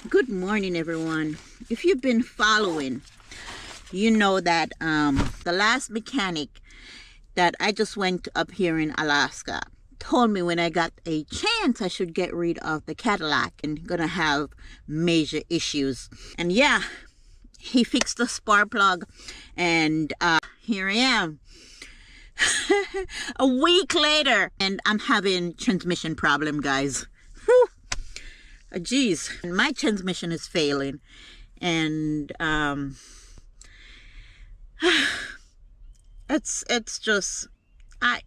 Good morning, everyone. If you've been following, you know that the last mechanic that I just went up here in Alaska told me when I got a chance I should get rid of the Cadillac and gonna have major issues. And yeah, he fixed the spark plug, and here I am. A week later, and I'm having transmission problem, guys. Whew. Geez, my transmission is failing, and it's just I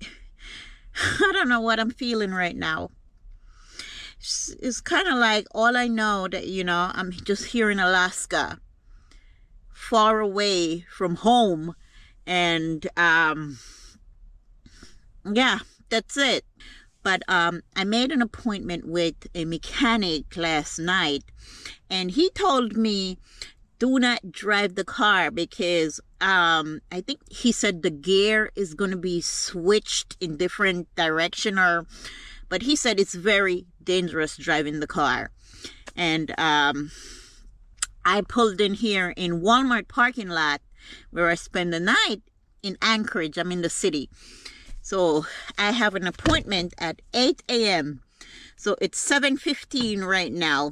don't know what I'm feeling right now. It's kind of like all I know that I'm just here in Alaska, far away from home, and yeah, that's it. But I made an appointment with a mechanic last night, and he told me do not drive the car because I think he said the gear is going to be switched in different direction, but he said it's very dangerous driving the car. And I pulled in here in Walmart parking lot where I spend the night in Anchorage. I'm in the city. So I have an appointment at 8 a.m. So it's 7:15 right now.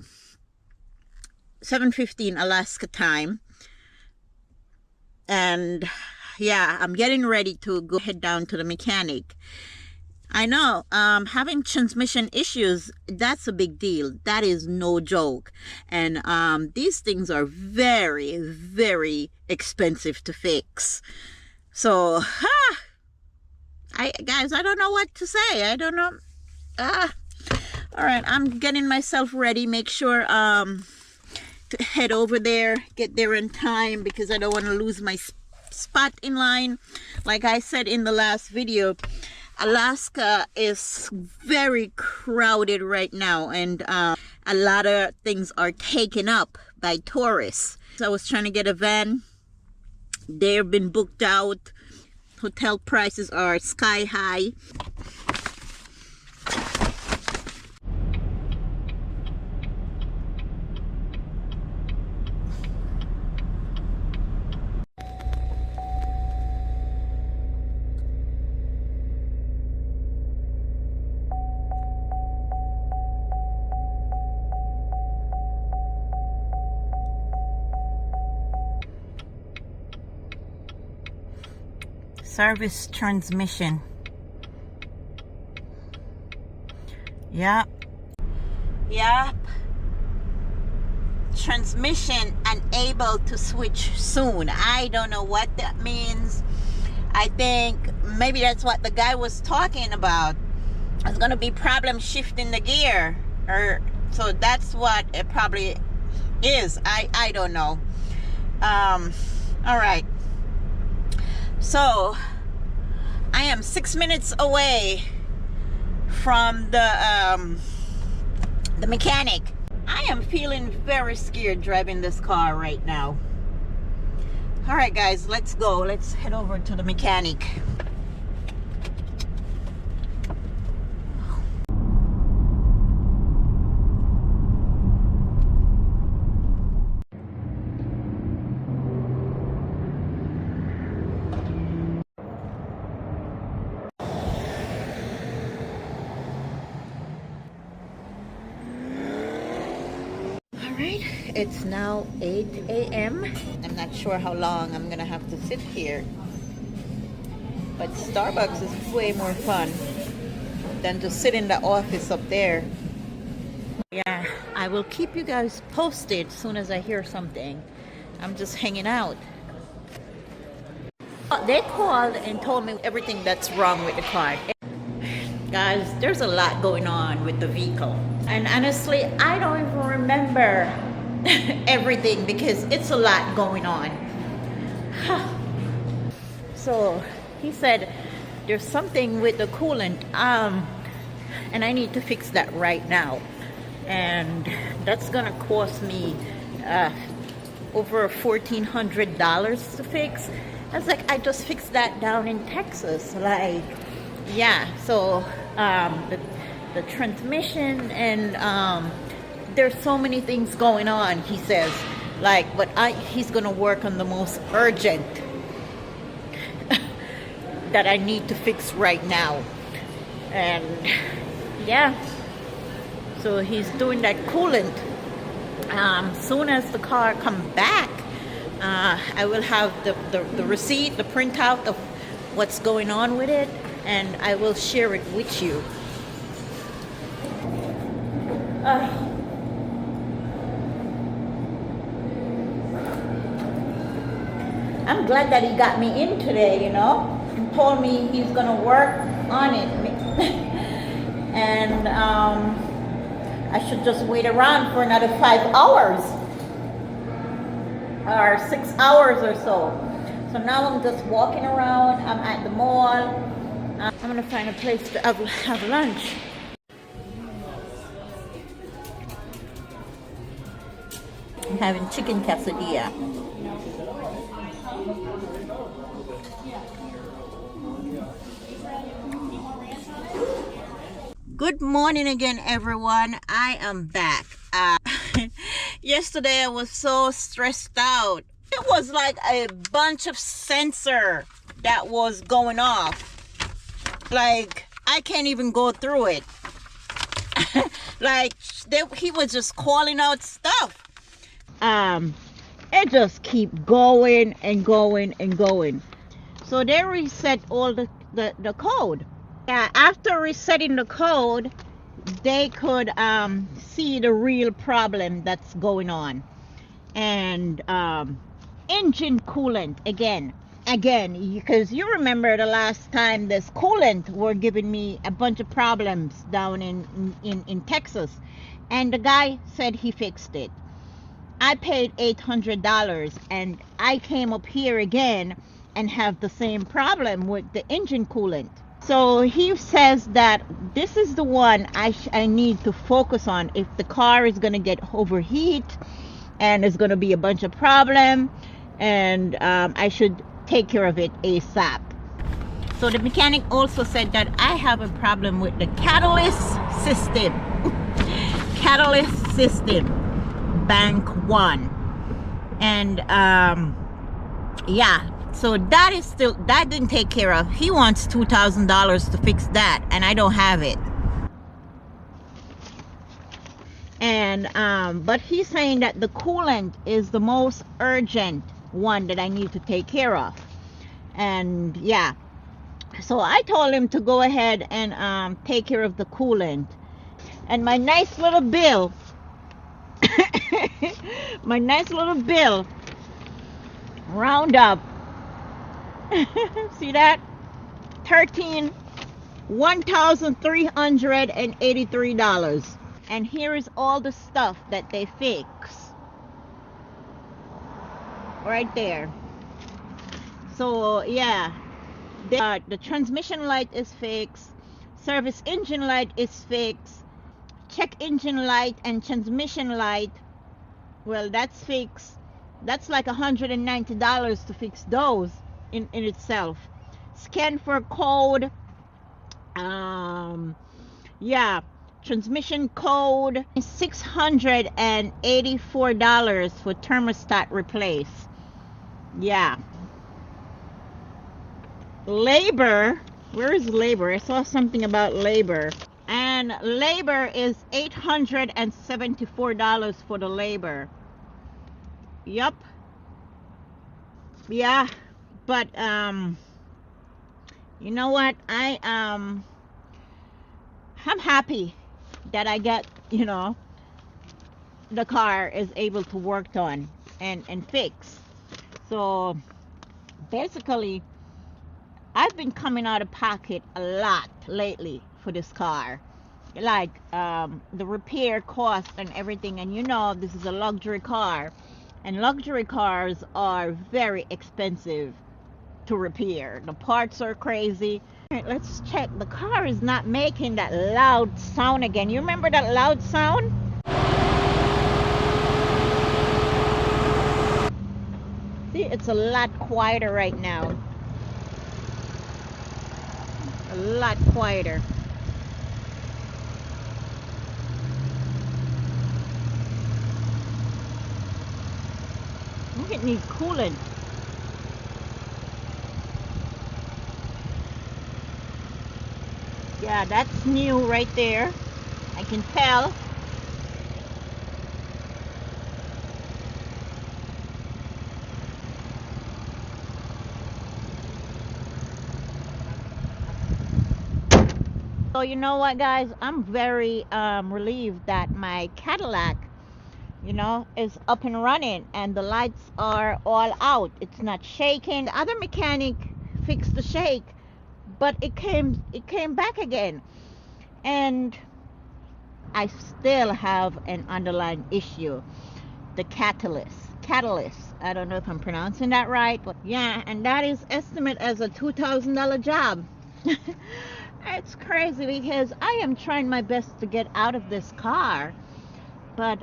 7:15 Alaska time. And yeah, I'm getting ready to go head down to the mechanic. I know, having transmission issues, that's a big deal. That is no joke. And these things are very, very expensive to fix. So, guys, I don't know what to say. I don't know. All right, I'm getting myself ready. Make sure to head over there, get there in time because I don't want to lose my spot in line. Like I said in the last video, Alaska is very crowded right now, and a lot of things are taken up by tourists. So I was trying to get a van. They've been booked out. Hotel prices are sky high. Service transmission. Yep. Transmission unable to switch soon. I don't know what that means. I think maybe that's what the guy was talking about. There's gonna be problem shifting the gear, or so that's what it probably is. I don't know. All right. So I am 6 minutes away from the mechanic. I am feeling very scared driving this car right now. All right, guys, let's go. Let's head over to the mechanic. It's now 8 a.m. I'm not sure how long I'm gonna have to sit here, but Starbucks is way more fun than to sit in the office up there. Yeah, I will keep you guys posted as soon as I hear something. I'm just hanging out. They called and told me everything that's wrong with the car. Guys, there's a lot going on with the vehicle, and honestly I don't even remember everything because it's a lot going on. So he said there's something with the coolant, and I need to fix that right now, and that's gonna cost me over $1,400 to fix. I was like, I just fixed that down in Texas. Like, yeah. So the transmission and there's so many things going on, he says. Like, but he's gonna work on the most urgent that I need to fix right now. And yeah, so he's doing that coolant. Soon as the car comes back, I will have the receipt, the printout of what's going on with it, and I will share it with you. I'm glad that he got me in today, you know, and told me he's gonna work on it. And I should just wait around for another 5 hours or 6 hours or so. So now I'm just walking around. I'm at the mall. I'm gonna find a place to have lunch. I'm having chicken quesadilla. Good morning again, everyone. I am back. Yesterday I was so stressed out. It was like a bunch of sensor that was going off. Like, I can't even go through it. Like, he was just calling out stuff. It just keep going and going and going. So they reset all the code. Yeah, after resetting the code, they could see the real problem that's going on. And engine coolant again, because you remember the last time this coolant were giving me a bunch of problems down in Texas, and the guy said he fixed it. I paid $800, and I came up here again and have the same problem with the engine coolant. So he says that this is the one I need to focus on if the car is going to get overheat and there's going to be a bunch of problem, and I should take care of it ASAP. So the mechanic also said that I have a problem with the catalyst system. Catalyst system, bank 1. And yeah, so that didn't take care of. He wants $2,000 to fix that, and I don't have it. And but he's saying that the coolant is the most urgent one that I need to take care of. And yeah, so I told him to go ahead and take care of the coolant. And my nice little bill round up, see that, $1,383. And here is all the stuff that they fix right there. So yeah, the transmission light is fixed, service engine light is fixed, check engine light and transmission light, well, that's fixed. That's like $190 to fix those in itself. Scan for code, yeah, transmission code, $684 for thermostat replace. Yeah. Labor, where is labor? I saw something about labor. And labor is $874 for the labor. Yup. Yeah, but you know what, I'm happy that I get, you know, the car is able to work on and fix. So basically I've been coming out of pocket a lot lately for this car, like the repair cost and everything. And you know, this is a luxury car, and luxury cars are very expensive to repair. The parts are crazy. All right, let's check. The car is not making that loud sound again. You remember that loud sound? See, it's a lot quieter right now. A lot quieter. think it needs coolant. Yeah, that's new right there. I can tell. So you know what, guys? I'm very relieved that my Cadillac, you know, is up and running and the lights are all out. It's not shaking. The other mechanic fixed the shake, but it came back again. And I still have an underlying issue. The catalyst. I don't know if I'm pronouncing that right, but yeah, and that is estimated as a $2,000 job. It's crazy because I am trying my best to get out of this car, but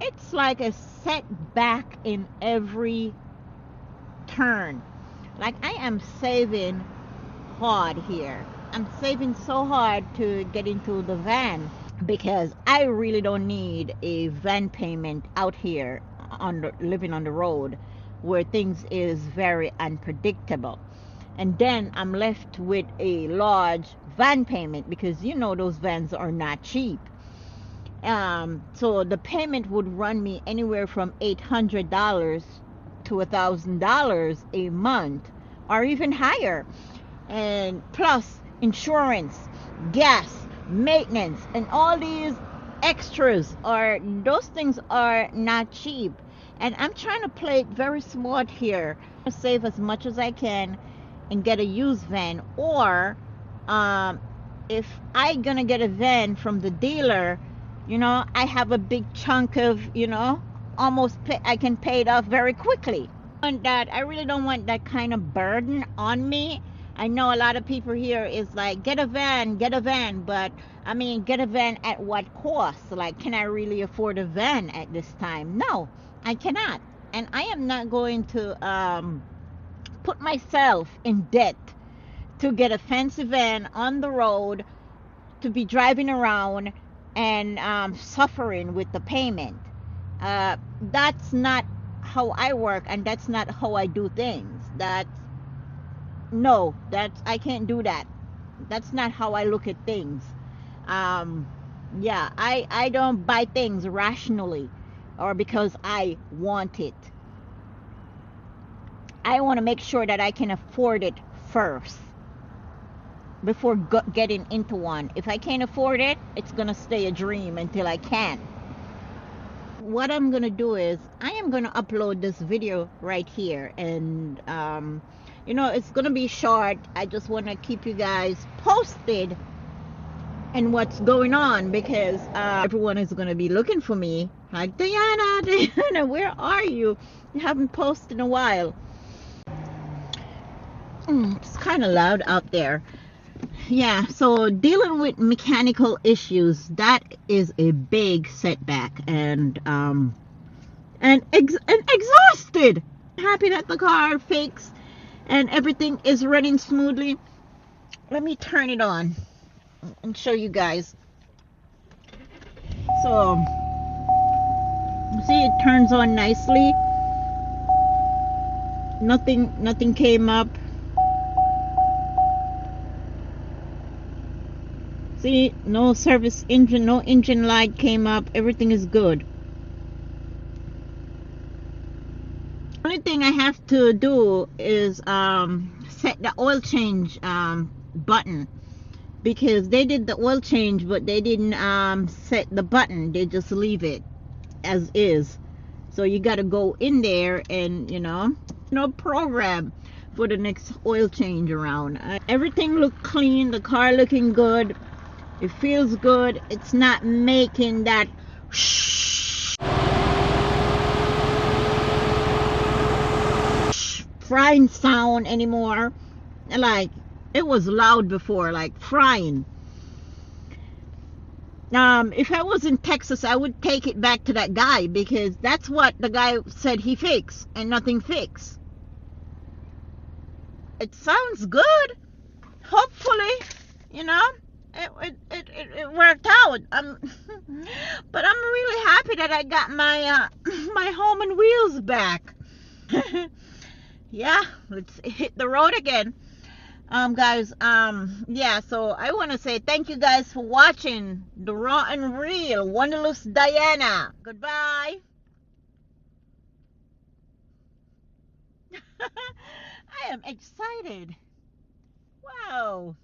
it's like a setback in every turn. Like I am saving hard here. I'm saving so hard to get into the van because I really don't need a van payment out here living on the road where things is very unpredictable. And then I'm left with a large van payment because you know those vans are not cheap. So the payment would run me anywhere from $800 to $1,000 a month or even higher. And plus insurance, gas, maintenance, and all these extras those things are not cheap. And I'm trying to play it very smart here, save as much as I can and get a used van, or if I gonna get a van from the dealer, you know, I have a big chunk of, you know, I can pay it off very quickly. And that I really don't want that kind of burden on me. I know a lot of people here is like, get a van, but I mean, get a van at what cost? Like, can I really afford a van at this time? No, I cannot. And I am not going to put myself in debt to get a fancy van on the road to be driving around and suffering with the payment. That's not how I work, and that's not how I do things. I can't do that. That's not how I look at things. Yeah, I don't buy things rationally or because I want it. I want to make sure that I can afford it first before getting into one. If I can't afford it, it's gonna stay a dream until I can. What I'm gonna do is I am gonna upload this video right here, and you know, it's gonna be short. I just want to keep you guys posted and what's going on because everyone is gonna be looking for me like, Diana, where are you? You haven't posted in a while. It's kind of loud out there. Yeah, so dealing with mechanical issues, that is a big setback, and exhausted. Happy that the car fixed and everything is running smoothly. Let me turn it on and show you guys. So see, it turns on nicely. Nothing came up. See, no service engine, no engine light came up. Everything is good. Only thing I have to do is set the oil change button, because they did the oil change but they didn't set the button. They just leave it as is. So you got to go in there and, you know, program for the next oil change around. Everything looked clean, the car looking good. It feels good. It's not making that frying sound anymore. Like, it was loud before, like frying. If I was in Texas, I would take it back to that guy, because that's what the guy said he fixed, and nothing fixed. It sounds good. Hopefully, you know. it worked out. But I'm really happy that I got my my home and wheels back. Yeah, let's hit the road again. Guys, yeah, so I want to say thank you guys for watching the Raw and Real Wanderlust Diana. Goodbye. I am excited. Wow.